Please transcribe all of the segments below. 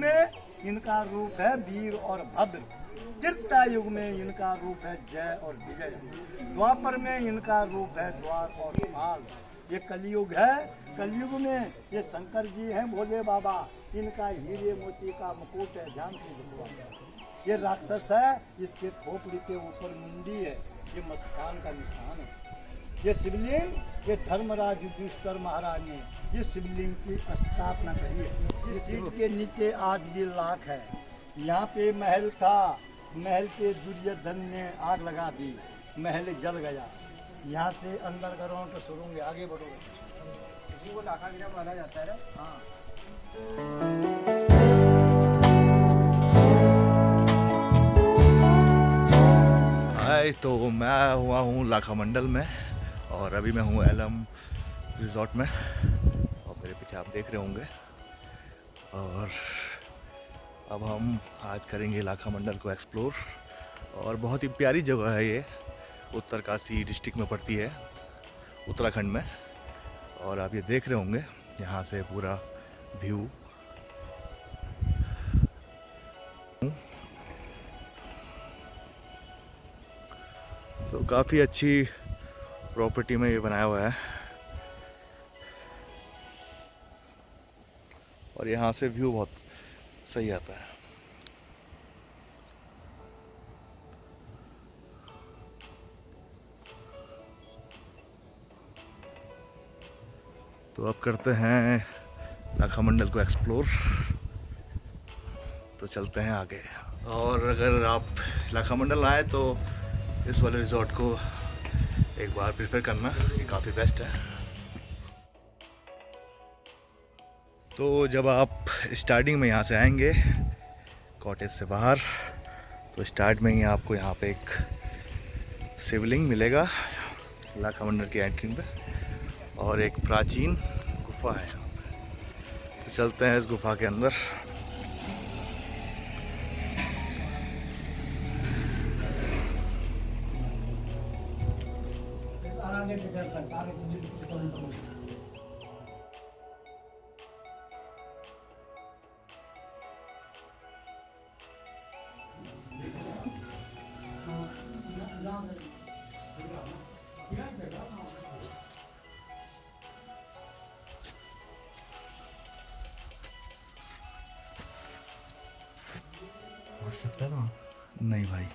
में इनका रूप है वीर और भद्र, त्रेता युग में इनका रूप है जय और विजय, द्वापर में इनका रूप है द्वार और पाल, ये कलयुग है। कलयुग में ये शंकर जी हैं भोले बाबा, इनका हीरे मोती का मुकुट है, ध्यान से देखो। ये राक्षस है, इसके खोपड़ी के ऊपर मुंडी है, ये मस्तान का निशान है। ये शिवलिंग ये धर्मराज युधिष्ठिर महाराज ने ये शिवलिंग की स्थापना करी है। इस ईंट के नीचे आज भी लाख है। यहाँ पे महल था, महल पे दुर्योधन ने आग लगा दी, महल जल गया। यहाँ से अंदर ग्राउंड तो सुरूंगे, आगे बढ़ोगे इसी को लाखा गिरा माना जाता है। हाँ, हाय, तो मैं हुआ हूँ लाखा मंडल में और अभी मैं हूँ एलम रिजॉर्ट में और मेरे पीछे आप देख रहे होंगे। और अब हम आज करेंगे लाखा मंडल को एक्सप्लोर। और बहुत ही प्यारी जगह है ये, उत्तरकाशी डिस्ट्रिक्ट में पड़ती है, उत्तराखंड में। और आप ये देख रहे होंगे यहाँ से पूरा व्यू। तो काफ़ी अच्छी प्रॉपर्टी में ये बनाया हुआ है और यहाँ से व्यू बहुत सही आता है। तो अब करते हैं लाखा मंडल को एक्सप्लोर, तो चलते हैं आगे। और अगर आप लाखा मंडल आए तो इस वाले रिजॉर्ट को एक बार प्रेफर करना, ये काफ़ी बेस्ट है। तो जब आप स्टार्टिंग में यहाँ से आएंगे कॉटेज से बाहर, तो स्टार्ट में ही आपको यहाँ पे एक शिवलिंग मिलेगा लाखा मंडल की एंट्री पे, और एक प्राचीन गुफा है यहाँ पे। तो चलते हैं इस गुफा के अंदर। घुस सकता है ना? नहीं भाई,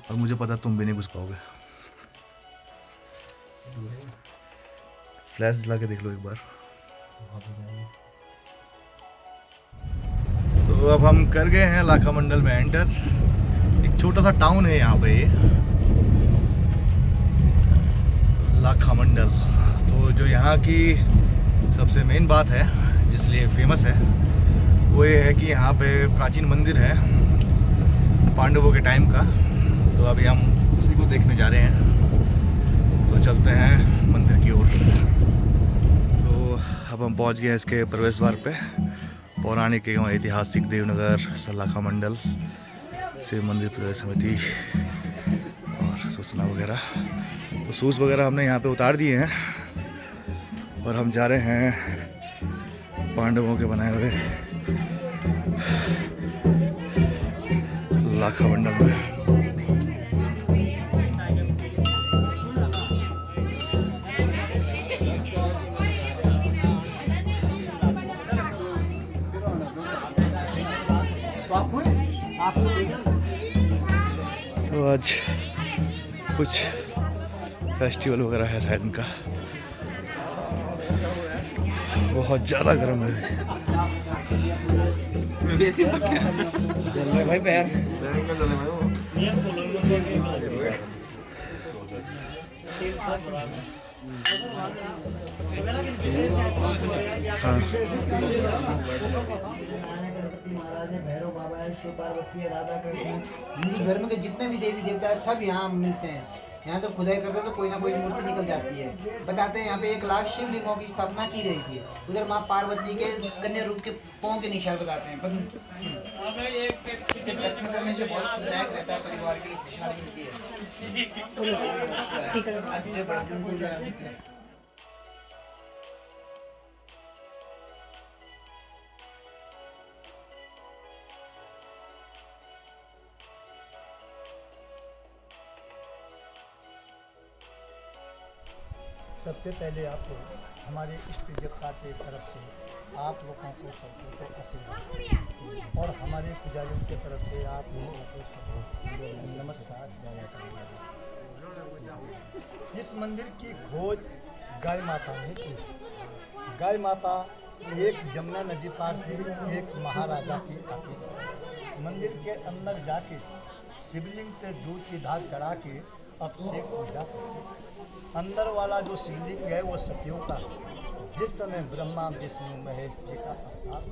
और मुझे पता तुम भी नहीं घुस पाओगे। फ्लैश जला के देख लो एक बार। तो अब हम कर गए हैं लाखा मंडल में एंटर। एक छोटा सा टाउन है यहाँ पे, ये लाखा मंडल। तो जो यहाँ की सबसे मेन बात है, जिसलिए फेमस है, वो ये है कि यहाँ पे प्राचीन मंदिर है पांडवों के टाइम का। तो अभी हम उसी को देखने जा रहे हैं, तो चलते हैं मंदिर की ओर। तो अब हम पहुँच गए हैं इसके प्रवेश द्वार पे। पौराणिक एवं ऐतिहासिक देवनगर लाखा मंडल शिव मंदिर प्रदेश समिति और सूचना वगैरह। तो शूज़ वगैरह हमने यहाँ पे उतार दिए हैं और हम जा रहे हैं पांडवों के बनाए हुए लाखा मंडल में। तो आज कुछ फेस्टिवल वगैरह है शायद इनका। बहुत ज़्यादा गर्म है भाई। पैर महाराज है, भैरव बाबा है, शिव पार्वती है, राधा कृष्ण। हिंदू धर्म के जितने भी देवी देवता है सब यहाँ मिलते हैं। यहाँ जब खुदाई करते हैं तो कोई ना कोई मूर्ति निकल जाती है। बताते हैं यहाँ पे 1 लाख शिवलिंगों की स्थापना की गई थी। उधर माँ पार्वती के कन्या रूप के पाँव के निशान बताते हैं। इसके दर्शन करने से बहुत सुखदायक रहता है, परिवार की खुशहाली मिलती है। सबसे पहले आपको हमारे इष्ट देवता की तरफ से आप लोगों को सबको तो आशीर्वाद और हमारे पुजारियों की तरफ से आप लोगों को सबको नमस्कार। इस मंदिर की खोज गाय माता ने की। गाय माता एक जमुना नदी पार से एक महाराजा की आती थी। मंदिर के अंदर जाके शिवलिंग पे दूध की धार चढ़ा के अभिषेक पूजा करते। अंदर वाला जो शिवलिंग है वो सतियों का है। जिस समय ब्रह्मा विष्णु महेश जी का अवतार।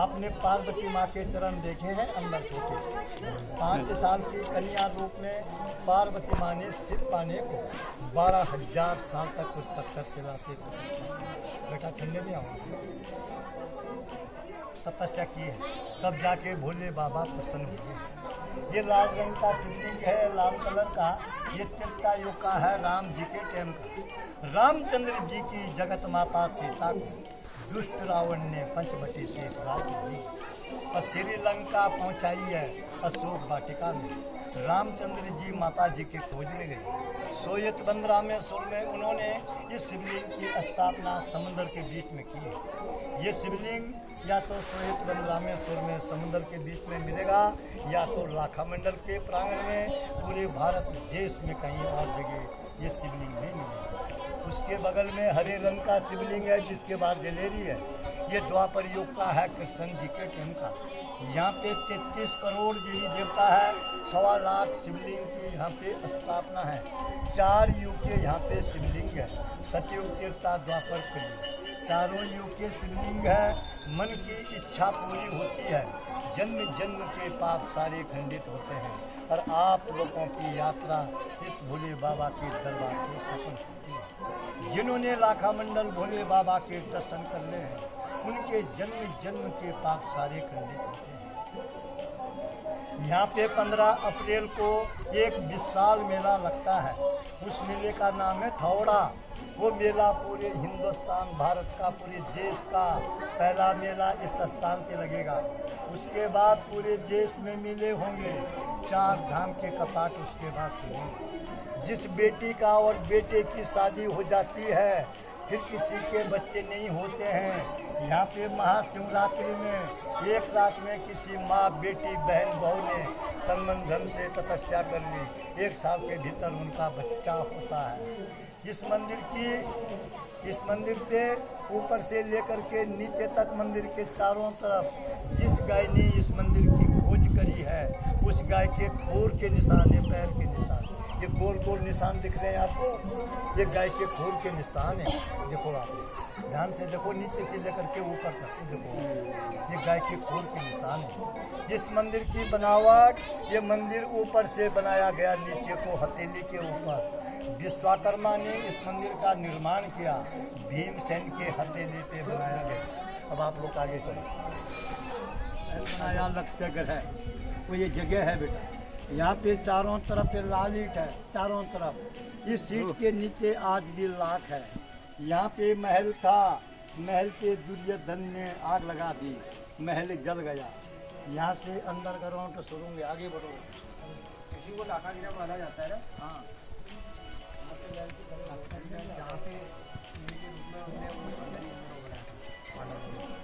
आपने पार्वती माँ के चरण देखे हैं अंदर छोटे। 5 साल की कन्या रूप में पार्वती माँ ने शिव पाने को 12,000 साल तक उस पत्थर से लाते बेटा ठंडे में आओ तपस्या की है, तब जाके भोले बाबा प्रसन्न हुए। ये लाल रंग का शिवलिंग है, लाल कलर का। ये त्रेता युग का है, राम जी के टाइम का। रामचंद्र जी की जगत माता सीता को दुष्ट रावण ने पंचवटी से प्राप्त की और श्रीलंका पहुंचाई है अशोक वाटिका में। रामचंद्र जी माता जी के खोज में गए। सोयतबंद रामेश्वर में उन्होंने इस शिवलिंग की स्थापना समुद्र के बीच में की है। ये शिवलिंग या तो सोयतबंद रामेश्वर में समुद्र के बीच में मिलेगा या तो लाखा मंडल के प्रांगण में पूरे भारत देश में कहीं और जगह ये शिवलिंग नहीं मिलेगा। उसके बगल में हरे रंग का शिवलिंग है जिसके बाद जलेरी है। ये द्वापर युग का है, कृष्ण जी के टाइम का। यहाँ पे 33 करोड़ देवी देवता है। 1.25 लाख शिवलिंग की यहाँ पे स्थापना है। 4 युग के यहाँ पे शिवलिंग है। सतयुग, त्रेता, द्वापर, कलयुग, चारों युग के शिवलिंग है। मन की इच्छा पूरी होती है। जन्म जन्म के पाप सारे खंडित होते हैं और आप लोगों की यात्रा इस भोले बाबा के दरबार से सफल होती है। जिन्होंने लाखा मंडल भोले बाबा के दर्शन कर ले हैं उनके जन्म जन्म के पाप सारे खंडित होते हैं। यहाँ पे 15 अप्रैल को एक विशाल मेला लगता है। उस मेले का नाम है थौड़ा। वो मेला पूरे हिंदुस्तान, भारत का, पूरे देश का पहला मेला इस स्थान पे लगेगा। उसके बाद पूरे देश में मेले होंगे। 4 धाम के कपाट उसके बाद खुलेंगे। जिस बेटी का और बेटे की शादी हो जाती है, फिर किसी के बच्चे नहीं होते हैं, यहाँ पे महाशिवरात्रि में एक रात में किसी माँ, बेटी, बहन, बहू ने तन मन धन से तपस्या कर ली, 1 साल के भीतर उनका बच्चा होता है। इस मंदिर पे ऊपर से लेकर के नीचे तक मंदिर के चारों तरफ जिस गाय ने इस मंदिर की खोज करी है उस गाय के खोर के निशान है, पैर के निशान। ये गोल गोल निशान दिख रहे हैं आपको, ये गाय के खोर के निशान है। देखो आप ध्यान से देखो, नीचे से लेकर के ऊपर तक देखो, ये गाय के खोर के निशान है। इस मंदिर की बनावट, ये मंदिर ऊपर से बनाया गया, नीचे को हथेली के ऊपर। विश्वकर्मा ने इस मंदिर का निर्माण किया, भीमसेन के हथेली पे बनाया गया। अब आप लोग आगे चलो। बनाया लक्ष्य ग्रह, वो ये जगह है बेटा। यहाँ पे चारों तरफ पे लाल ईंट है, चारों तरफ। इस ईंट के नीचे आज भी लाख है। यहाँ पे महल था, महल पे दुर्योधन ने आग लगा दी, महल जल गया। यहाँ से अंदर करो तो सुरूंगे, आगे बढ़ो। इसी को लाखा गिरा माना जाता है ना। हाँ,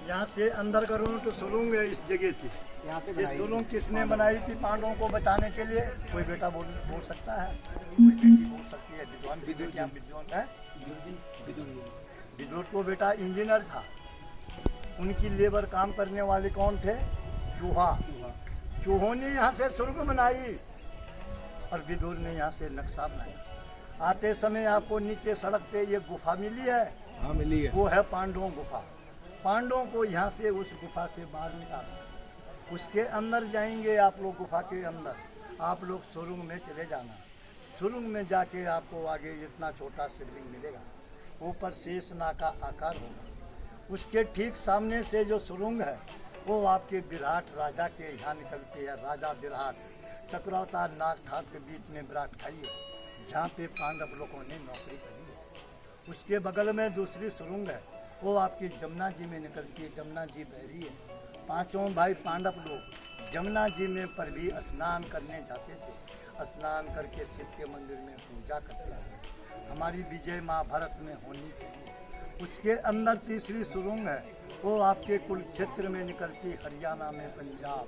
यहाँ से अंदर करो तो सुरूंग है। इस जगह से यहाँ से ये सुरूंग किसने बनाई थी पांडवों को बचाने के लिए? कोई बेटा बोल सकता है, कोई बेटी बोल सकती है। विद्वान विद्वान है। विदुर को बेटा इंजीनियर था। उनकी लेबर काम करने वाले कौन थे? चूहा। चूहों ने यहाँ से सुरंग बनाई और विदुर ने यहाँ से नक्शा बनाया। आते समय आपको नीचे सड़क पे ये गुफा मिली है। हाँ मिली है। वो है पांडवों गुफा। पांडवों को यहाँ से उस गुफा से बाहर निकाला। उसके अंदर जाएंगे आप लोग, गुफा के अंदर आप लोग सुरंग में चले जाना। सुरंग में जाके आपको आगे इतना छोटा शिवलिंग मिलेगा, ऊपर शेष नाग का आकार होगा। उसके ठीक सामने से जो सुरंग है वो आपके विराट राजा के यहाँ निकलती है। राजा विराट चक्रवता नागठाट के बीच में विराट खाई है, जहाँ पे पांडव लोगों ने नौकरी करी है। उसके बगल में दूसरी सुरंग है, वो आपकी जमुना जी में निकलती है। जमुना जी बह रही है। 5 भाई पांडव लोग जमुना जी में पर भी स्नान करने जाते थे। स्नान करके शिव के मंदिर में पूजा करते थे। हमारी विजय महाभारत में होनी चाहिए। उसके अंदर तीसरी सुरंग है, वो आपके कुरुक्षेत्र में निकलती, हरियाणा में पंजाब,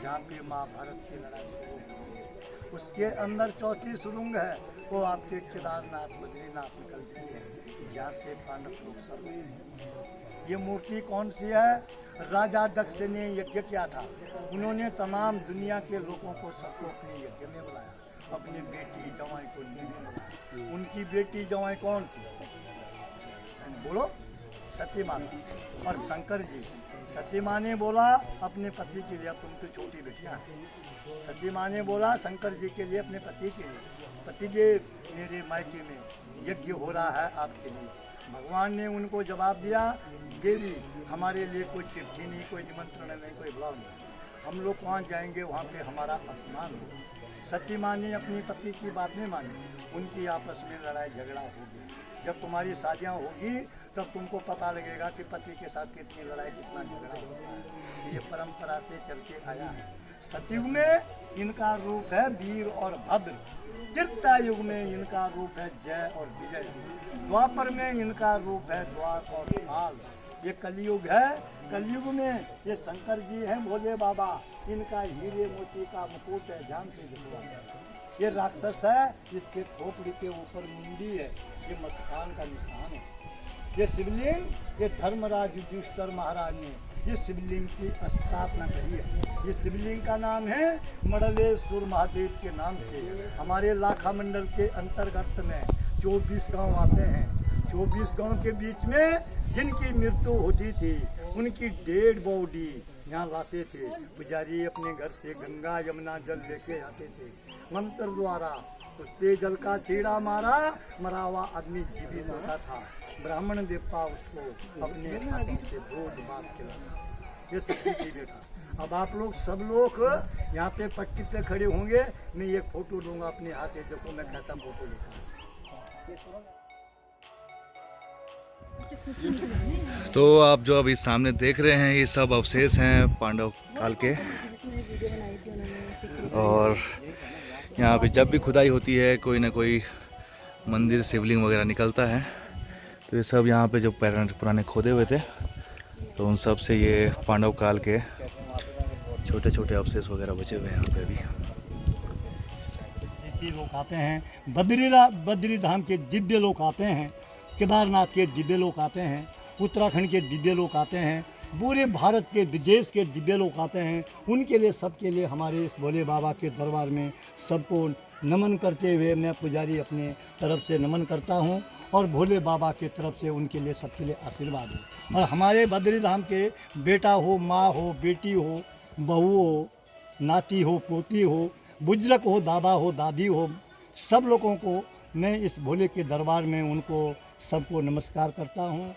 जहाँ पे महाभारत की लड़ाई शुरू हुई है। उसके अंदर चौथी सुरंग है, वो आपके केदारनाथ बद्रीनाथ निकलती है, जहाँ से पांडव लोग सब हैं। ये मूर्ति कौन सी है? राजा दक्ष ने यज्ञ किया था, उन्होंने तमाम दुनिया के लोगों को सबको अपने यज्ञ में बुलाया, अपनी बेटी जवाई को नहीं बुलाया। उनकी बेटी जवाई कौन थी? बोलो, सती माता। और शंकर जी, सती माँ ने बोला अपने पति के लिए, तुम तो छोटी बेटियाँ हैं। सती माँ ने बोला शंकर जी के लिए, अपने पति के लिए, पति जी मेरे मायके में यज्ञ हो रहा है आपके लिए। भगवान ने उनको जवाब दिया, देवी हमारे लिए कोई चिट्ठी नहीं, कोई निमंत्रण नहीं, कोई बुलाव नहीं, हम लोग वहाँ जाएंगे, वहाँ पे हमारा अपमान हो। सती माँ ने अपनी पत्नी की बात नहीं मानी, उनकी आपस में लड़ाई झगड़ा हो गया। जब तुम्हारी शादियाँ होगी तब तुमको पता लगेगा कि पति के साथ कितनी लड़ाई, कितना झगड़ा होता है। ये परंपरा से चलते आया है। सतयुग में इनका रूप है वीर और भद्र, त्रेता युग में इनका रूप है जय और विजय, द्वापर में इनका रूप है द्वार और काल। ये कलयुग है, कलयुग में ये शंकर जी हैं, भोले बाबा, इनका हीरे मोती का मुकुट है, ध्यान से देखो। ये राक्षस है, इसके खोपड़ी के ऊपर मुंडी है, ये मस्तान का निशान है। ये शिवलिंग, ये धर्मराज युधिष्ठिर महाराज ने ये शिवलिंग की स्थापना करी है। ये शिवलिंग का नाम है मड़लेश्वर महादेव के नाम से। हमारे लाखा मंडल के अंतर्गत में 24 गांव आते हैं। 24 गांव के बीच में जिनकी मृत्यु होती थी, उनकी डेड बॉडी यहाँ लाते थे। पुजारी अपने घर से गंगा यमुना जल लेके आते थे, मंत्र द्वारा उस पे जल का छीड़ा मारा, मरा हुआ आदमी जीवित होता था। ब्राह्मण देवता उसको अपने हाथों से भोज भात खिलाता। ये सच्ची थी बेटा। अब आप लोग सब लोग यहाँ पे पट्टी पे खड़े होंगे, मैं एक फोटो लूँगा अपने हाथ से, देखो मैं कैसा फोटो लेता हूँ। तो आप जो अभी सामने देख रहे हैं, ये सब अवशेष हैं पांडव काल के। और यहाँ पे जब भी खुदाई होती है, कोई ना कोई मंदिर, शिवलिंग वगैरह निकलता है, तो ये सब यहाँ पे जो पुराने खोदे हुए थे, तो उन सब से ये पांडव काल के छोटे छोटे अवशेष वगैरह बचे हुए हैं यहाँ पे भी। लोग आते हैं, बद्री धाम के दिव्य लोग आते हैं, केदारनाथ के दिव्य लोग आते हैं, उत्तराखंड के दिव्य लोग आते हैं, पूरे भारत के विदेश के दिव्य लोग आते हैं। उनके लिए, सबके लिए हमारे इस भोले बाबा के दरबार में सबको नमन करते हुए मैं पुजारी अपने तरफ से नमन करता हूं, और भोले बाबा के तरफ से उनके लिए, सबके लिए आशीर्वाद हो। और हमारे बद्री धाम के बेटा हो, माँ हो, बेटी हो, बहू हो, नाती हो, पोती हो, बुजुर्ग हो, दादा हो, दादी हो, सब लोगों को मैं इस भोले के दरबार में उनको सबको नमस्कार करता हूँ।